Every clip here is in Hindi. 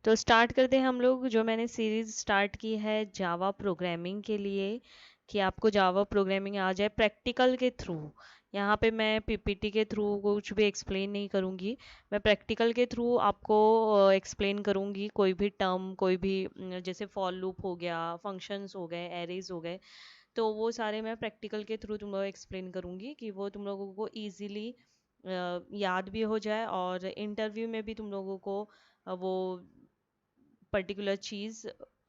तो स्टार्ट करते हैं हम लोग। जो मैंने सीरीज स्टार्ट की है जावा प्रोग्रामिंग के लिए, कि आपको जावा प्रोग्रामिंग आ जाए प्रैक्टिकल के थ्रू। यहाँ पे मैं पीपीटी के थ्रू कुछ भी एक्सप्लेन नहीं करूँगी। मैं प्रैक्टिकल के थ्रू आपको एक्सप्लेन करूँगी। कोई भी टर्म, कोई भी जैसे फॉर लूप हो गया, फंक्शंस हो गए, एरेज हो गए, तो वो सारे मैं प्रैक्टिकल के थ्रू तुम लोग एक्सप्लेन करूँगी कि वो तुम लोगों को ईजिली याद भी हो जाए, और इंटरव्यू में भी तुम लोगों को वो पर्टिकुलर चीज़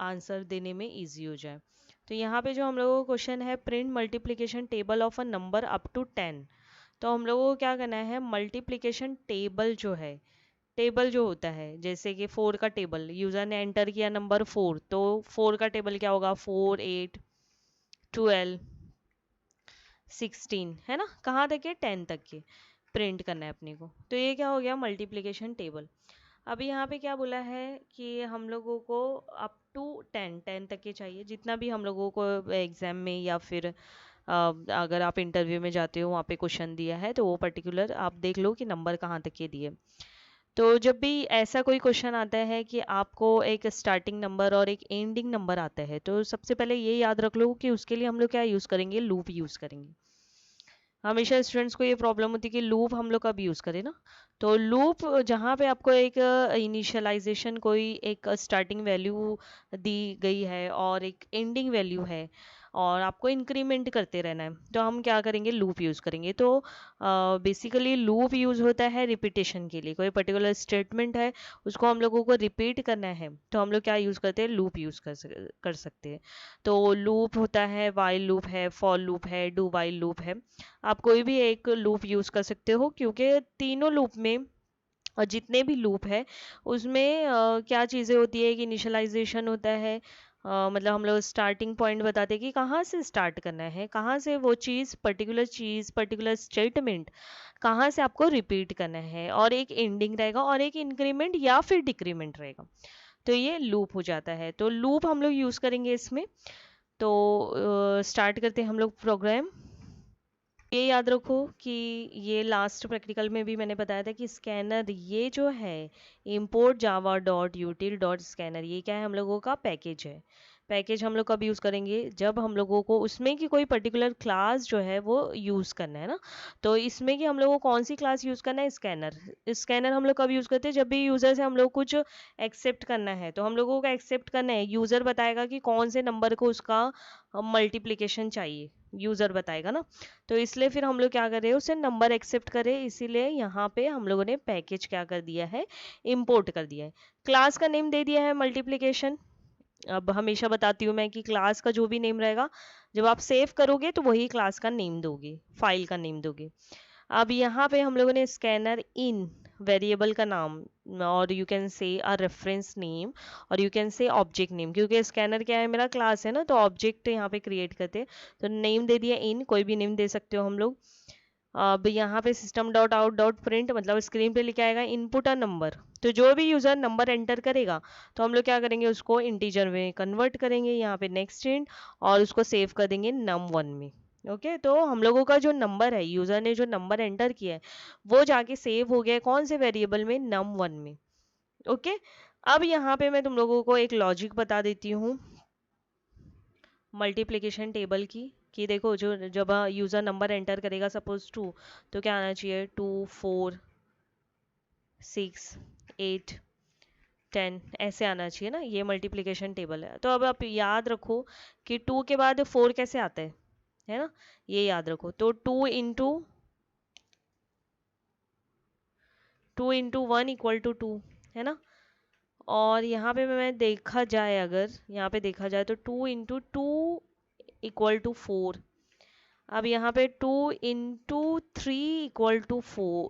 आंसर देने में इजी हो जाए। तो यहाँ पे जो हम लोगों को क्वेश्चन है, print multiplication table of a number up to 10। तो हम लोगों को क्या करना है, मल्टीप्लिकेशन टेबल जो है, टेबल जो होता है जैसे कि 4 का टेबल, यूज़र ने एंटर किया नंबर 4, तो 4 का टेबल क्या होगा, 4 8 12 16, है ना, कहाँ तक के, 10 तक के प्रिंट करना है अपने को। तो ये क्या हो गया, मल्टीप्लिकेशन टेबल। अभी यहाँ पे क्या बोला है कि हम लोगों को अप टू 10 तक के चाहिए, जितना भी हम लोगों को एग्जाम में या फिर अगर आप इंटरव्यू में जाते हो वहाँ पे क्वेश्चन दिया है, तो वो पर्टिकुलर आप देख लो कि नंबर कहाँ तक के दिए। तो जब भी ऐसा कोई क्वेश्चन आता है कि आपको एक स्टार्टिंग नंबर और एक एंडिंग नंबर आता है, तो सबसे पहले ये याद रख लो कि उसके लिए हम लोग क्या यूज़ करेंगे, लूप यूज़ करेंगे। हमेशा स्टूडेंट्स को ये प्रॉब्लम होती है कि लूप हम लोग कब यूज़ करें ना। तो लूप जहाँ पे आपको एक इनिशियलाइजेशन, कोई एक स्टार्टिंग वैल्यू दी गई है और एक एंडिंग वैल्यू है, और आपको इंक्रीमेंट करते रहना है, तो हम क्या करेंगे, लूप यूज़ करेंगे। तो बेसिकली लूप यूज़ होता है रिपीटेशन के लिए। कोई पर्टिकुलर स्टेटमेंट है, उसको हम लोगों को रिपीट करना है, तो हम लोग क्या यूज़ करते हैं, लूप यूज़ कर सकते हैं। तो लूप होता है, वाइल लूप है, फॉर लूप है, डू वाइल लूप है। आप कोई भी एक लूप यूज़ कर सकते हो, क्योंकि तीनों लूप में जितने भी लूप है उसमें क्या चीज़ें होती है कि इनिशियलाइजेशन होता है। मतलब हम लोग स्टार्टिंग पॉइंट बताते हैं कि कहाँ से स्टार्ट करना है, कहाँ से वो चीज़ पर्टिकुलर स्टेटमेंट कहाँ से आपको रिपीट करना है, और एक एंडिंग रहेगा और एक इंक्रीमेंट या फिर डिक्रीमेंट रहेगा। तो ये लूप हो जाता है, तो लूप हम लोग यूज़ करेंगे इसमें। तो स्टार्ट करते हैं हम लोग प्रोग्राम। ये याद रखो कि ये लास्ट प्रैक्टिकल में भी मैंने बताया था कि स्कैनर ये जो है, import java dot util dot scanner, ये क्या है, हम लोगों का पैकेज है। पैकेज हम लोग कब यूज़ करेंगे, जब हम लोगों को उसमें की कोई पर्टिकुलर क्लास जो है वो यूज़ करना है ना। तो इसमें कि हम लोगों को कौन सी क्लास यूज़ करना है, स्कैनर। स्कैनर हम लोग कब यूज़ करते हैं, जब भी यूज़र से हम लोग कुछ एक्सेप्ट करना है, तो हम लोगों को एक्सेप्ट करना है, यूज़र बताएगा कि कौन से नंबर को उसका मल्टीप्लिकेशन चाहिए, यूज़र बताएगा ना। तो इसलिए फिर हम लोग क्या कर रहे हैं, उसे नंबर एक्सेप्ट करें, इसीलिए यहाँ पे हम लोगों ने पैकेज क्या कर दिया है, इंपोर्ट कर दिया है। क्लास का नेम दे दिया है मल्टीप्लिकेशन। अब हमेशा बताती हूँ मैं कि क्लास का जो भी नेम रहेगा, जब आप सेव करोगे तो वही क्लास का नेम दोगे, फाइल का नेम दोगे। अब यहाँ पे हम लोगों ने स्कैनर इन वेरिएबल का नाम, और you can say a reference name, और you can say object name, क्योंकि स्कैनर क्या है, मेरा क्लास है ना, तो ऑब्जेक्ट यहाँ पे क्रिएट करते हैं। तो नेम दे दिया इन, कोई भी नेम दे सकते हो हम लोग। अब यहाँ पे system dot out dot print, मतलब स्क्रीन पे लिखा आएगा इनपुट अ नंबर। तो जो भी यूजर नंबर एंटर करेगा, तो हम लोग क्या करेंगे, उसको इंटीजर में कन्वर्ट करेंगे, यहाँ पे नेक्स्ट इंट, और उसको सेव कर देंगे num1 में। ओके, तो हम लोगों का जो नंबर है, यूजर ने जो नंबर एंटर किया है, वो जाके सेव हो गया कौन से वेरिएबल में, num1 में। ओके, अब यहाँ पे मैं तुम लोगों को एक लॉजिक बता देती हूँ मल्टीप्लिकेशन टेबल की। कि देखो, जो जब यूज़र नंबर एंटर करेगा, सपोज 2, तो क्या आना चाहिए, 2 4 6 8 10, ऐसे आना चाहिए ना। ये मल्टीप्लिकेशन टेबल है। तो अब आप याद रखो कि 2 के बाद 4 कैसे आता है ना, ये याद रखो। तो 2 इंटू 1 इक्वल टू 2, है ना। और यहाँ पे मैं देखा जाए, अगर यहाँ पे देखा जाए, तो 2 इंटू 2 इक्वल टू 4। अब यहाँ पे 2 into 3 equal to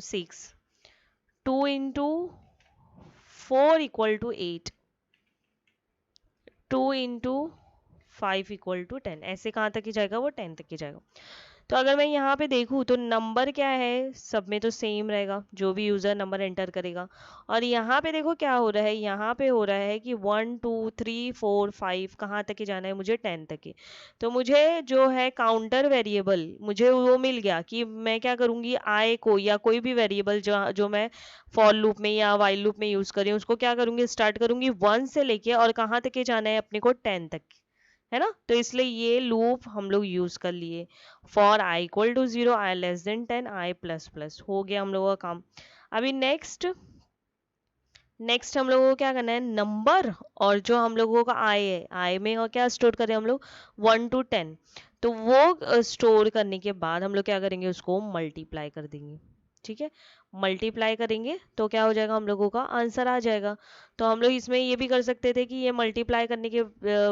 6, 2 into 4 equal to 8, 2 into 5 equal to 10। ऐसे कहाँ तक ही जाएगा, वो 10 तक ही जाएगा। तो अगर मैं यहाँ पे देखूँ तो नंबर क्या है, सब में तो सेम रहेगा, जो भी यूज़र नंबर एंटर करेगा। और यहाँ पे देखो क्या हो रहा है, यहाँ पे हो रहा है कि 1 2 3 4 5 कहाँ तक के जाना है मुझे, 10 तक के। तो मुझे जो है काउंटर वेरिएबल मुझे वो मिल गया कि मैं क्या करूँगी, आई को या कोई भी वेरिएबल जो जो मैं फॉर लूप में या वाइल लूप में यूज़ करी हूँ उसको क्या करूँगी, स्टार्ट करूँगी 1 से लेके और कहाँ तक के जाना है अपने को, 10 तक, है ना। तो इसलिए ये लूप हम लोग यूज कर लिए। For I equal to 0, I less than 10, I plus plus, हो गया हम लोगों का काम। अभी नेक्स्ट नेक्स्ट हम लोगों को क्या करना है, नंबर और जो हम लोगों का आई है, आई में और क्या स्टोर करें हम लोग, 1 to 10। तो वो स्टोर करने के बाद हम लोग क्या करेंगे, उसको मल्टीप्लाई कर देंगे। ठीक है, मल्टीप्लाई करेंगे तो क्या हो जाएगा, हम लोगों का आंसर आ जाएगा। तो हम लोग इसमें ये भी कर सकते थे कि ये मल्टीप्लाई करने के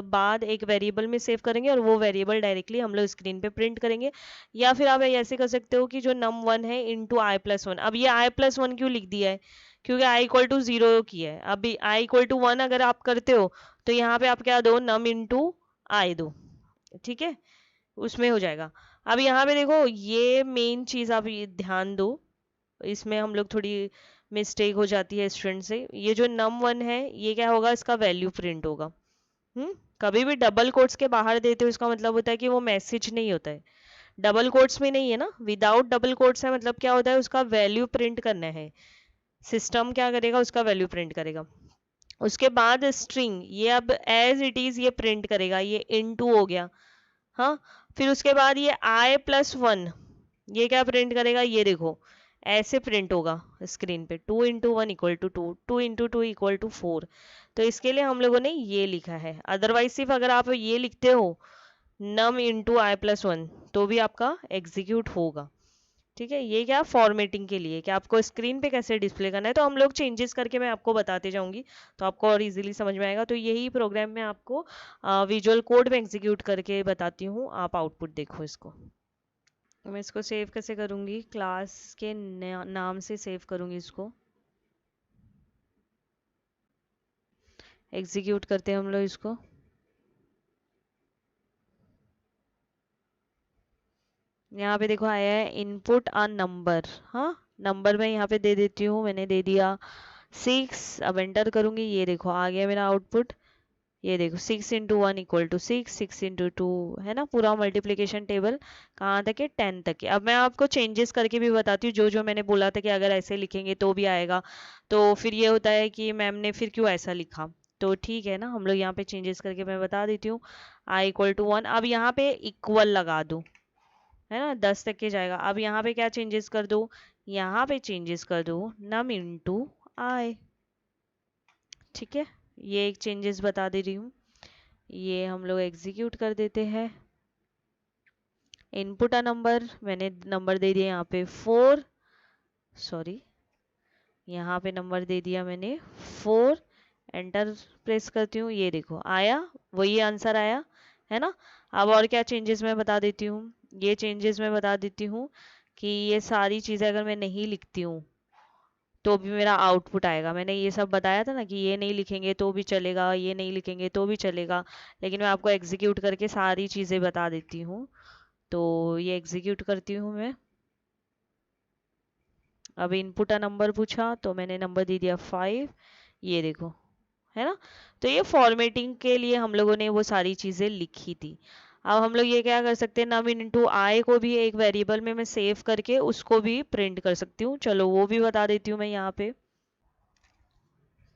बाद एक वेरिएबल में सेव करेंगे और वो वेरिएबल डायरेक्टली हम लोग स्क्रीन पे प्रिंट करेंगे। या फिर आप ऐसे कर सकते हो कि जो num1 है इंटू i+1। अब ये i+1 क्यों लिख दिया है, क्योंकि i इक्वल टू 0 की है। अभी i इक्वल टू 1 अगर आप करते हो तो यहाँ पे आप क्या दो, num इंटू आई दो। ठीक है, उसमें हो जाएगा। अब यहाँ पे देखो ये मेन चीज आप ये ध्यान दो, इसमें हम लोग थोड़ी मिस्टेक हो जाती है स्टूडेंट से। ये जो num1 है ये क्या होगा, इसका वैल्यू प्रिंट होगा। कभी भी डबल कोट्स के बाहर देते हो इसका मतलब होता है कि वो मैसेज नहीं होता है। डबल कोट्स में नहीं है ना, विदाउट डबल कोट्स है, मतलब क्या होता है, उसका वैल्यू प्रिंट करना है। सिस्टम क्या करेगा, उसका वैल्यू प्रिंट करेगा। उसके बाद स्ट्रिंग, ये अब एज इट इज ये प्रिंट करेगा, ये इनटू हो गया। हाँ, फिर उसके बाद ये i+1 ये क्या प्रिंट करेगा, ये देखो ऐसे प्रिंट होगा स्क्रीन पे, 2 × 1 = 2, 2 × 2 = 4। तो इसके लिए हम लोगों ने ये लिखा है। अदरवाइज सिर्फ अगर आप ये लिखते हो num इंटू i+1 तो भी आपका एग्जीक्यूट होगा। ठीक है, ये क्या फॉर्मेटिंग के लिए कि आपको स्क्रीन पे कैसे डिस्प्ले करना है, तो हम लोग चेंजेस करके मैं आपको बताते जाऊंगी तो आपको और इजीली समझ में आएगा। तो यही प्रोग्राम मैं आपको विजुअल कोड में एग्जीक्यूट करके बताती हूँ, आप आउटपुट देखो इसको। मैं इसको सेव कैसे करूँगी, क्लास के नाम से सेव करूँगी इसको। एग्जीक्यूट करते हैं हम लोग इसको। यहाँ पे देखो आया है इनपुट अ नंबर। हाँ, नंबर मैं यहाँ पे दे देती हूँ, मैंने दे दिया 6। अब एंटर करूँगी, ये देखो आ गया मेरा आउटपुट। ये देखो 6 × 1 = 6, 6 × 2, है ना, पूरा मल्टीप्लिकेशन टेबल कहाँ तक है, 10 तक है। अब मैं आपको चेंजेस करके भी बताती हूँ, जो जो मैंने बोला था कि अगर ऐसे लिखेंगे तो भी आएगा। तो फिर ये होता है कि मैम ने फिर क्यों ऐसा लिखा, तो ठीक है ना, हम लोग यहाँ पे चेंजेस करके मैं बता देती हूँ। i = 1, अब यहाँ पे इक्वल लगा दूँ, है ना, 10 तक के जाएगा। अब यहाँ पे क्या चेंजेस कर दो, यहाँ पे चेंजेस कर दो num इंटू आई। ठीक है, ये एक चेंजेस बता दे रही हूँ। ये हम लोग एग्जीक्यूट कर देते हैं। इनपुट अ नंबर, मैंने नंबर दे दिया यहाँ पे 4, सॉरी यहाँ पे नंबर दे दिया मैंने 4। एंटर प्रेस करती हूँ, ये देखो आया, वही आंसर आया, है ना। अब और क्या चेंजेस मैं बता देती हूँ, ये चेंजेस मैं बता देती हूँ कि ये सारी चीज़ें अगर मैं नहीं लिखती हूँ तो भी मेरा आउटपुट आएगा। मैंने ये सब बताया था ना कि ये नहीं लिखेंगे तो भी चलेगा, ये नहीं लिखेंगे तो भी चलेगा, लेकिन मैं आपको एग्जीक्यूट करके सारी चीज़ें बता देती हूँ। तो ये एग्जीक्यूट करती हूँ मैं। अब इनपुट अ नंबर पूछा तो मैंने नंबर दे दिया 5, ये देखो, है ना। तो ये फॉर्मेटिंग के लिए हम लोगों ने वो सारी चीज़ें लिखी थी। अब हम लोग ये क्या कर सकते हैं, num इंटू आई को भी एक वेरिएबल में मैं सेव करके उसको भी प्रिंट कर सकती हूँ। चलो वो भी बता देती हूँ मैं यहाँ पे।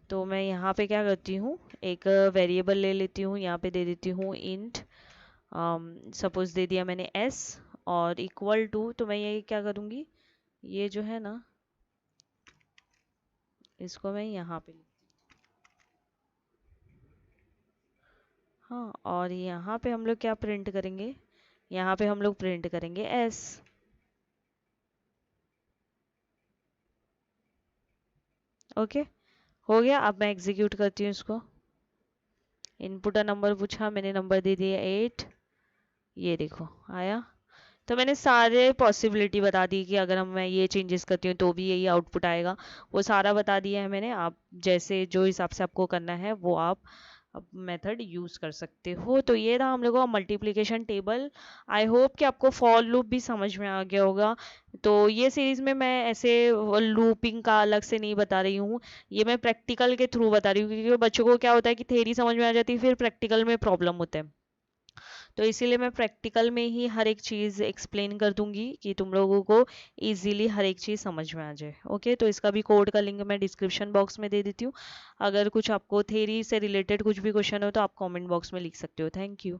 तो मैं यहाँ पे क्या करती हूँ, एक वेरिएबल ले लेती हूँ, यहाँ पे दे देती हूँ इंट, सपोज दे दिया मैंने s, और इक्वल टू, तो मैं ये क्या करूँगी, ये जो है ना इसको मैं यहाँ पे, हाँ, और यहाँ पे हम लोग क्या प्रिंट करेंगे, यहाँ पे हम लोग प्रिंट करेंगे s। ओके, हो गया। अब मैं एग्जीक्यूट करती हूँ इसको। इनपुट नंबर पूछा, मैंने नंबर दे दिया 8, ये देखो आया। तो मैंने सारे पॉसिबिलिटी बता दी कि अगर हम मैं ये चेंजेस करती हूँ तो भी यही आउटपुट आएगा, वो सारा बता दिया है मैंने। आप जैसे जो हिसाब से आपको करना है वो आप मेथड यूज़ कर सकते हो। तो ये रहा हम लोगों का मल्टीप्लिकेशन टेबल। आई होप कि आपको फॉर लूप भी समझ में आ गया होगा। तो ये सीरीज़ में मैं ऐसे लूपिंग का अलग से नहीं बता रही हूँ, ये मैं प्रैक्टिकल के थ्रू बता रही हूँ, क्योंकि बच्चों को क्या होता है कि थ्योरी समझ में आ जाती है, फिर प्रैक्टिकल में प्रॉब्लम होता है। तो इसीलिए मैं प्रैक्टिकल में ही हर एक चीज़ एक्सप्लेन कर दूंगी कि तुम लोगों को इजीली हर एक चीज़ समझ में आ जाए। ओके, तो इसका भी कोड का लिंक मैं डिस्क्रिप्शन बॉक्स में दे देती हूँ। अगर कुछ आपको थ्योरी से रिलेटेड कुछ भी क्वेश्चन हो तो आप कमेंट बॉक्स में लिख सकते हो। Thank you.